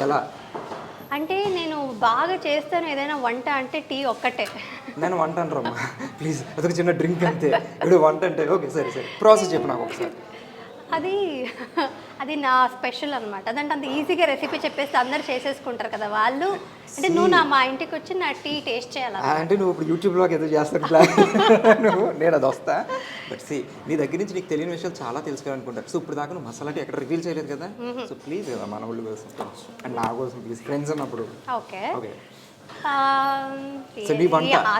ఎలా? అంటే నేను బాగా చేస్తాను ఏదైనా వంట అంటే టీ ఒక్కటే. నేను వంట అంటారమ్మా ప్లీజ్, అదొక చిన్న డ్రింక్ అంతే. ఇప్పుడు వంట అంటే ఓకే సరే సరే, ప్రాసెస్ చెప్పు నాకు ఒకసారి. అది అది నా స్పెషల్ అనమాట. అదంటే అంత ఈజీగా రెసిపీ చెప్పేస్తే అందరు చేసేసుకుంటారు కదా వాళ్ళు. అంటే నువ్వు మా ఇంటికి వచ్చి నా టీ టేస్ట్ చేయాలి. అంటే నువ్వు ఇప్పుడు యూట్యూబ్లోకి ఏదో చేస్తాను ప్లాన్ నువ్వు, నేను అది వస్తా. బట్ సి, నీ దగ్గర నుంచి నీకు తెలియని విషయాలు చాలా తెలుసుకోవాలనుకుంటారు. సో ఇప్పుడు దాకా నువ్వు మసాలా టీ ఎక్కడ రివీల్ చేయలేదు కదా. సో ప్లీజ్ కదా మన ఊళ్ళో కోసం కొంచెం, అండ్ నా కోసం ప్లీజ్, ఫ్రెండ్స్ అన్నప్పుడు. Okay okay.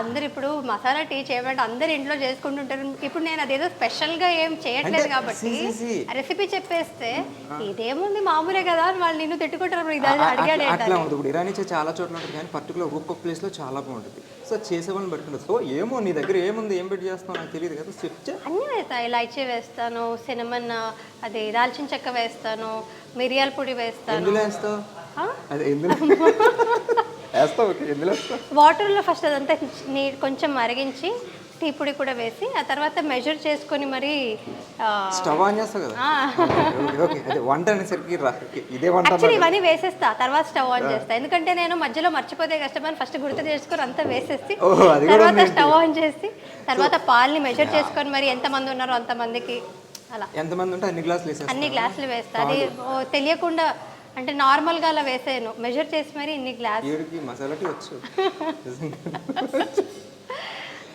అందరు ఇప్పుడు మసాలా టీ చేయమంటే అందరు ఇంట్లో చేసుకుంటుంటారు. ఇప్పుడు నేను అదేదో స్పెషల్ గా ఏం చేయట్లేదు కాబట్టి రెసిపీ చెప్పేస్తే ఇదేముంది మామూలే కదా అని వాళ్ళు నిన్ను తిట్టుకుంటారు. అడిగాడు అట్లా ఉంటుంది. ఇప్పుడు ఇరానీ చాలా చోట్ల ఉంటుంది కానీ పర్టికులర్ ఒక్కొక్క ప్లేస్లో చాలా బాగుంటుంది. సో చేసేవాళ్ళని పట్టుకుంటుంది. సో ఏమో నీ దగ్గర ఏముంది, ఏం పెట్టి చేస్తావు నాకు తెలియదు కదా, చెప్తే. అన్నీ వేస్తాను. ఇలాచీ వేస్తాను, సినమన్, అది దాల్చిన చెక్క వేస్తాను, మిరియాల పొడి వేస్తాను. ఎందులో వేస్తావు? అదే ఎందులో వేస్తావు? ఓకే, ఎందులో వేస్తావు? వాటర్లో ఫస్ట్ అదంతా కొంచెం మరిగించి టీ పొడి కూడా వేసి ఆ తర్వాత మెజర్ చేసుకొని మరి స్టవ్ ఆన్ చేస్తావు కదా. ఓకే, అదే వంట అనేసరికి ఇదే వంట. యాక్చువల్లీ ఇవన్నీ వేసేస్తా, తర్వాత స్టవ్ ఆన్ చేస్తా. ఎందుకంటే నేను మధ్యలో మర్చిపోతే కష్టమని ఫస్ట్ గుర్తు చేసుకొని అంతా వేసేసి తర్వాత స్టవ్ ఆన్ చేసి తర్వాత పాలని మెజర్ చేసుకొని మరి ఎంతమంది ఉన్నారో అంతమందికి అలా ఎంతమంది ఉంటే అన్ని గ్లాసులు వేస్తా. అది తెలియకుండా అంటే నార్మల్గా అలా వేసాను, మెజర్ చేసి మరి ఇన్ని గ్లాస్ మసాలా టీ వచ్చు.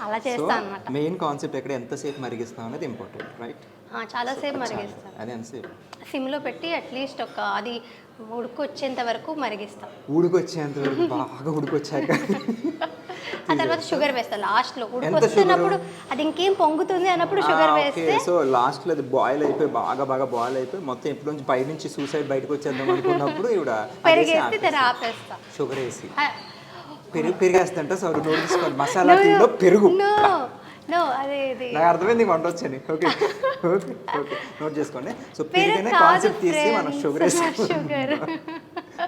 అలా చేస్తాను అనమాట. మెయిన్ కాన్సెప్ట్ ఎక్కడ ఎంతసేపు మరిగిస్తాం అనేది ఇంపార్టెంట్, రైట్? చాలాసేపు మరిగిస్తాను. అది ఎంతసేపు? సిమ్లో పెట్టి అట్లీస్ట్ అది ఉడుకొచ్చేంత వరకు మరిగిస్తాం. ఉడికొచ్చేంత వరకు బాగా ఉడికొచ్చాక ఆ తర్వాత షుగర్ వేస్తాను లాస్ట్లో. ఉడికొస్తున్నప్పుడు అది ఇంకేం పొంగుతుంది అన్నప్పుడు షుగర్ వేస్తే, సో లాస్ట్లో అది బాయిల్ అయిపోయి బాగా బాయిల్ అయిపోయి మొత్తం ఎప్పుడు నుంచి బయట నుంచి సూసైడ్ బయటకు వచ్చేద్దాం అనుకున్నప్పుడు ఇవిడ పెరిగేస్తే తెర ఆపేస్తా. షుగర్ వేసి పెరిగేస్తంట. సో నోట్ తీసుకోండి, మసాలా టీలో పెరుగు. నాకు అర్థమైంది వంట వచ్చని. ఓకే ఓకే ఓకే, నోట్ చేసుకోండి. సో పెరిగిన కాన్సెప్ట్ తీసి మనం షుగర్ వేసి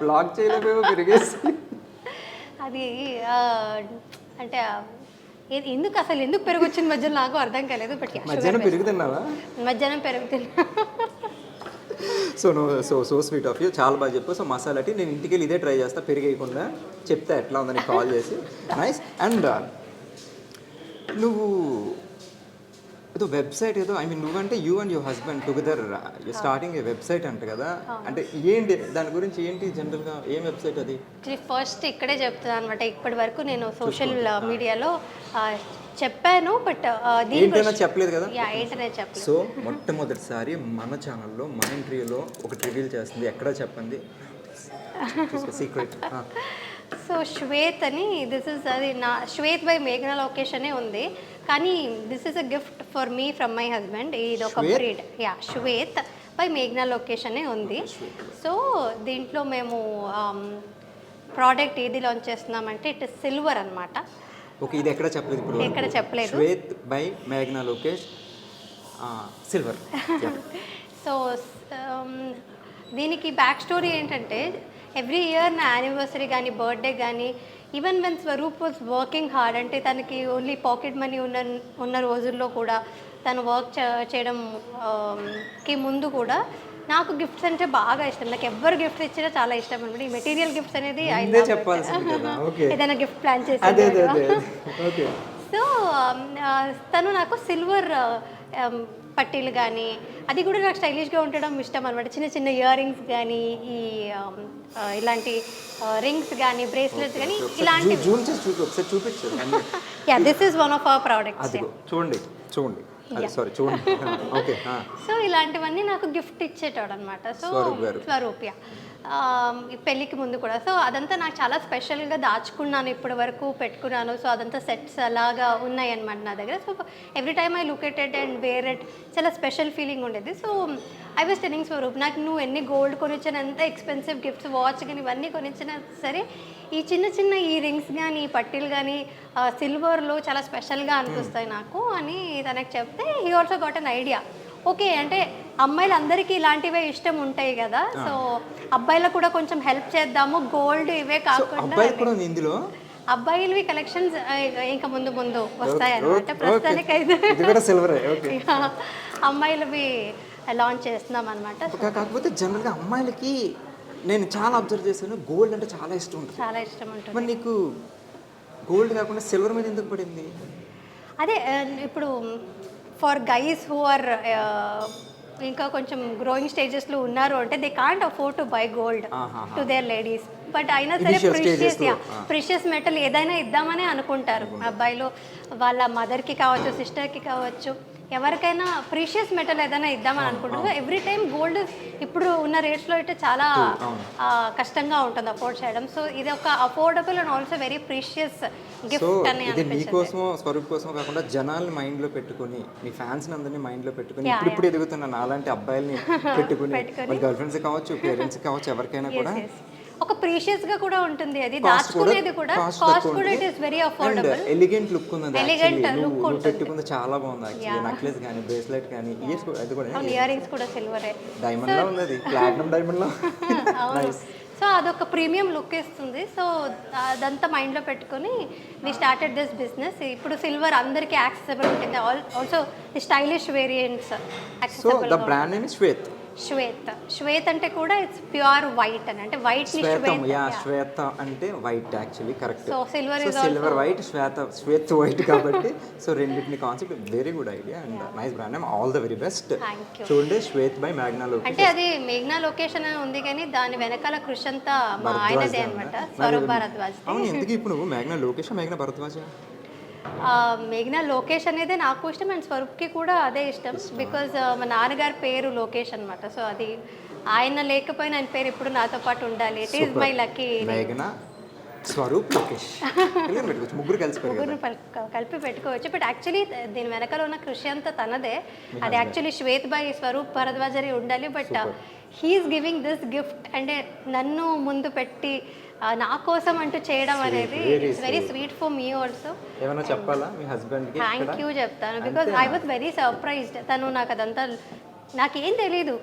బ్లాక్ చేయలేమో పెరిగేసి. అది అంటే ఎందుకు అసలు ఎందుకు పెరుగు వచ్చింది మధ్యలో నాకు అర్థం కాలేదు. బట్ మధ్యాహ్నం పెరుగుతున్నావా? మధ్యాహ్నం పెరుగుతున్నా. సో స్వీట్ ఆఫ్ యూ, చాలా బాగా చెప్పు. సో మసాలా టీ నేను ఇంటికి వెళ్ళి ఇదే ట్రై చేస్తా, పెరిగేయకుండా చెప్తా ఎట్లా ఉందని కాల్ చేసి. నైస్. అండ్ నువ్వు ఏదో వెబ్సైట్ ఏదో, ఐ మీన్ నువ్వంటే you and your husband together starting A website అంట కదా. అంటే ఏంటి దాని గురించి, ఏంటి జనరల్గా ఏం వెబ్సైట్ అది? ఫస్ట్ ఇక్కడే చెప్తున్నాను అనమాట. ఇప్పటి వరకు నేను సోషల్ మీడియాలో చెప్పాను, బట్ ఏంటైనా చెప్పలేదు కదా. ఏంటనే చెప్పలేదు. సో మొట్టమొదటిసారి మన ఛానల్లో మన ఇంటర్వ్యూలో ఒకటి రివీల్ చేస్తుంది. ఎక్కడ చెప్పండి, సీక్రెట్. సో శ్వేత్ అని, దిస్ ఇస్ అది నా శ్వేత్ బై మేఘనా లోకేష్ అనే ఉంది, కానీ this is a gift for me from my husband. ఇది ఒక బ్రీడ్. శ్వేత్ బై మేఘనా లోకేష్ అనే ఉంది. సో దీంట్లో మేము ప్రోడక్ట్ ఏది లాంచ్ చేస్తున్నామంటే ఇట్ ఇస్ సిల్వర్ అనమాట. ఓకే, ఇది ఎక్కడ చెప్పలేదు ఇప్పుడు? ఎక్కడ చెప్పలేదు. శ్వేత్ బై మేఘనా లోకేష్ సిల్వర్. సో దీనికి బ్యాక్ స్టోరీ ఏంటంటే, ఎవ్రీ ఇయర్ నా యానివర్సరీ కానీ బర్త్డే కానీ, even when Swaroop was working hard, అంటే తనకి ఓన్లీ పాకెట్ మనీ ఉన్న రోజుల్లో కూడా తను వర్క్ చేయడంకి ముందు కూడా నాకు గిఫ్ట్స్ అంటే బాగా ఇష్టం. నాకు ఎవరు గిఫ్ట్స్ ఇచ్చినా చాలా ఇష్టం అనమాట. ఈ మెటీరియల్ గిఫ్ట్స్ అనేది ఏదైనా గిఫ్ట్ ప్లాన్ చేసి. సో తను నాకు సిల్వర్ పట్టీలు కానీ, అది కూడా నాకు స్టైలిష్గా ఉండడం ఇష్టం అనమాట. చిన్న చిన్న ఇయర్ రింగ్స్ కానీ, ఈ ఇలాంటి రింగ్స్ కానీ, బ్రేస్లెట్స్ కానీ, ఇలాంటివి. This is one of our products. చూడండి చూడండి, చూడండి. ఓకే. సో ఇలాంటివన్నీ నాకు గిఫ్ట్ ఇచ్చేటాడు అనమాట. సో స్వరూప్య పెళ్ళికి ముందు కూడా. సో అదంతా నాకు చాలా స్పెషల్గా దాచుకున్నాను, ఇప్పటి వరకు పెట్టుకున్నాను. సో అదంతా సెట్స్ అలాగా ఉన్నాయి అనమాట నా దగ్గర. So every time I look at it and wear it, చాలా స్పెషల్ ఫీలింగ్ ఉండేది. So I was telling Swaroop, నాకు నువ్వు ఎన్ని గోల్డ్ కొనిచ్చినా, ఎంత ఎక్స్పెన్సివ్ గిఫ్ట్స్, వాచ్ కానీ ఇవన్నీ కొనిచ్చినా సరే, ఈ చిన్న చిన్న ఈ రింగ్స్ కానీ, ఈ పట్టీలు కానీ సిల్వర్లో చాలా స్పెషల్గా అనిపిస్తాయి నాకు అని తనకు చెప్తే, he also got an idea. Okay, అంటే అమ్మాయిలు అందరికీ ఇలాంటివే ఇష్టం ఉంటాయి కదా, సో అబ్బాయిలకు కూడా కొంచెం హెల్ప్ చేద్దాము, గోల్డ్ ఇవే కాకుండా అబ్బాయిలవి కలెక్షన్స్ ఇంకా ముందు ముందు వస్తాయి అన్నమాట. ప్రస్తుతానికి అయితే అమ్మాయిలవి లాంచ్ చేస్తున్నాం అనమాట. కాకపోతే జనరల్గా అమ్మాయిలకి నేను చాలా అబ్జర్వ్ చేశాను, గోల్డ్ అంటే చాలా ఇష్టం ఉంటుంది. చాలా ఇష్టం ఉంటుంది. మరి నీకు గోల్డ్ కాకుండా సిల్వర్ మీద ఎందుకు పడింది? అదే ఇప్పుడు ఫర్ గైస్ హూ ఆర్ ఇంకా కొంచెం గ్రోయింగ్ స్టేజెస్లో ఉన్నారు అంటే they can't afford to buy gold to their ladies. But అయినా సరే ప్రిషియస్ మెటల్ ఏదైనా ఇద్దామని అనుకుంటారు అబ్బాయిలు, వాళ్ళ మదర్కి కావచ్చు, సిస్టర్కి కావచ్చు, ఎవరికైనా ప్రీషియస్ మెటల్ ఏదైనా ఇద్దామని అనుకుంటారు. ఎవ్రీ టైం గోల్డ్ ఇప్పుడు ఉన్న రేట్స్లో అయితే చాలా కష్టంగా ఉంటుంది అఫోర్డ్ చేయడం. సో ఇది ఒక affordable and also very precious gift అని ఇది నీకోసం స్వరూప్ కోసం కాకుండా జనాల్ని మైండ్లో పెట్టుకుని, నీ ఫ్యాన్స్ అందరినీ మైండ్లో పెట్టుకుని ఇప్పుడు ఎదుగుతున్న నాలాంటి అబ్బాయిల్ని పెట్టుకుని, వాళ్ళ గర్ల్ ఫ్రెండ్స్ కావచ్చు, పేరెంట్స్ కావచ్చు, ఎవరికైనా కూడా ఒక ప్రీషియస్ గా కూడా ఉంటుంది. అది దాచుకునేది కూడా కాస్ట్ కూడా it is very affordable. Elegant look ఉంది. ఎలిగెంట్ లుక్ ఉంటుంది. పెట్టుకుంది చాలా బాగుంది యాక్చువల్లీ. నెక్లెస్ గాని, బ్రేస్లెట్ గాని, ఇయర్స్ కూడా, అది కూడా ఇయర్ రింగ్స్ కూడా సిల్వరే, డైమండ్ లా ఉంది, అది ప్లాటినం డైమండ్ లా. నైస్. సో అదొక ప్రీమియం లుక్ ఇస్తుంది. సో అదంతా మైండ్లో పెట్టుకొని వి స్టార్టెడ్ దిస్ బిజినెస్. ఇప్పుడు సిల్వర్ అందరికీ యాక్సెసిబుల్ ఉంటుంది. Also the stylish variants accessible. So the brand name is Shwet. Shwet అంటే కూడా ఇట్స్ ప్యూర్ వైట్ అని, అంటే వైట్ ని శ్వేత అంటే white actually, correct. So silver is silver white, Shwet white కాబట్టి సో రెండింటిని concept very good idea and nice brand name. All the very best. చూడండి, Shwet by మేఘ్నా location. అంటే అది మేఘ్నా లొకేషన్ అని ఉంది కానీ దాని వెనకాల కృషి అంతా మా ఆయనదే అనమాట, స్వరూప్ భారద్వాజ్. అవును, ఎందుకు ఇప్పుడు నువ్వు మేఘ్నా లొకేషన్, మేఘ్నా భరద్వాజ్? మేఘ్నా లోకేష్ అనేది నాకు ఇష్టం అండ్ స్వరూప్కి కూడా అదే ఇష్టం. బికాజ్ మా నాన్నగారి పేరు లోకేష్ అనమాట. సో అది ఆయన లేకపోయినా ఆయన పేరు ఇప్పుడు నాతో పాటు ఉండాలి. It is my lucky. మేఘ్నా, స్వరూప్, లోకేష్ ముగ్గురు కలిపి పెట్టుకోవచ్చు. బట్ యాక్చువల్లీ దీని వెనకాల ఉన్న కృషి అంతా తనదే. అది యాక్చువల్లీ శ్వేత్ బై స్వరూప్ భరద్వాజ్ అని ఉండాలి. But he's giving this gift, అంటే నన్ను ముందు పెట్టి నా కోసం అంటూ చేయడం అనేది it's very sweet for me also. ఏమైనా చెప్పాలా మీ హస్బెండ్కి? థ్యాంక్ యూ చెప్తాను. Because I was very surprised. తను నాకు అదంతా నాకేం తెలీదు.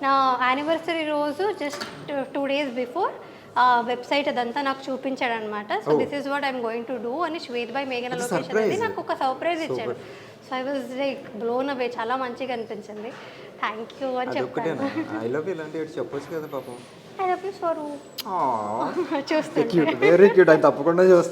నా యానివర్సరీ రోజు జస్ట్ 2 days బిఫోర్ వెబ్సైట్ అదంతా నాకు చూపించాడు అనమాట. So this is what I'm going to do అని శ్వేత్ బై మేఘనా లొకేషన్ అనేది నాకు ఒక సర్ప్రైజ్ ఇచ్చాడు. So I was like blown away. చాలా మంచిగా అనిపించింది. థ్యాంక్ యూ అని చెప్పాను. ఐ లవ్ యూ ఇలాంటివి చెప్పొచ్చు కదా పాపం. I love you Swaroop. చూస్తాను. Very cute. ఆయన తప్పకుండా చూస్తాను.